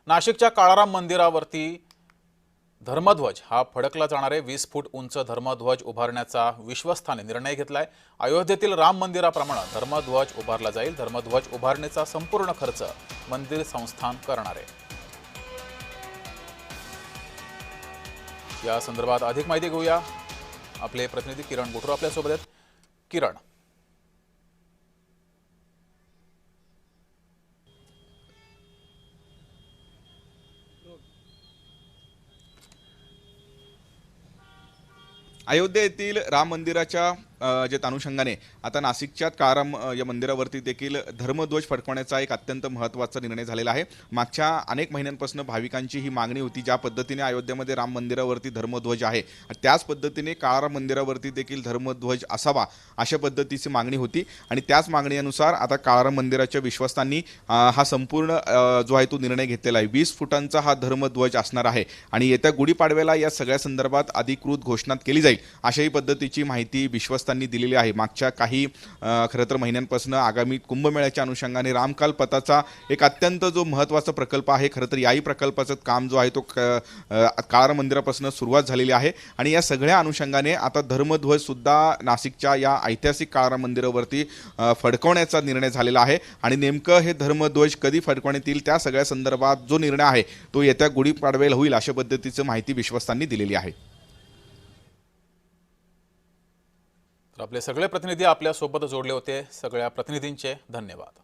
नाशिकच्या काळाराम मंदिरावरती धर्मध्वज हा फडकला जाणारे 20 फूट उंच धर्मध्वज उभारण्याचा विश्वस्ताने निर्णय घेतलाय। अयोध्येतील राम मंदिराप्रमाणे धर्मध्वज उभारला जाईल। धर्मध्वज उभारणीचा संपूर्ण खर्च मंदिर संस्थान करणार आहे। या संदर्भात अधिक माहिती घेऊया, आपले प्रतिनिधी किरण गुटरू आपल्या सोबत आहेत। किरण, अयोध्या येथील राम मंदिराच्या जे अनुषंगाने आता नाशिकच्या काळाराम या मंदिरावरती देखील धर्मध्वज फडकवण्याचा एक अत्यंत महत्त्वाचा निर्णय झालेला आहे। मागच्या अनेक महिन्यांपासून भाविकांची ही मागणी होती, ज्या पद्धतीने अयोध्येमध्ये राम मंदिरावरती धर्मध्वज आहे त्याच पद्धतीने काळाराम मंदिरावरती देखील धर्मध्वज असावा अशा पद्धतीची मागणी होती आणि त्याच मागणीनुसार आता काळाराम मंदिराच्या विश्वासांनी हा संपूर्ण जो आहे तो निर्णय घेतलेला आहे। 20 फुटांचा हा धर्मध्वज असणार आहे आणि येत्या गुढीपाडव्याला या सगळ्या संदर्भात अधिकृत घोषणा केली जाईल अशाही पद्धतीची माहिती विश्वस्तांनी दिलेली आहे। मागच्या काही खरं तर महिन्यांपासून आगामी कुंभमेळ्याच्या अनुषंगाने रामकाल पथाचा एक अत्यंत जो महत्त्वाचा प्रकल्प आहे, खरं तर याही प्रकल्पाचं काम जो आहे तो काळाराम मंदिरापासून सुरुवात झालेली आहे आणि या सगळ्या अनुषंगाने आता धर्मध्वज सुद्धा नाशिकच्या या ऐतिहासिक काळाराम मंदिरावरती फडकवण्याचा निर्णय झालेला आहे आणि नेमकं हे धर्मध्वज कधी फडकवण्यात येईल त्या सगळ्या संदर्भात जो निर्णय आहे तो येत्या गुढीपाडव्याला होईल अशा पद्धतीची माहिती विश्वस्तांनी दिलेली आहे। आपले सगळे प्रतिनिधी आपल्या सोबत जोडले होते। सगळ्या प्रतिनिधींचे धन्यवाद।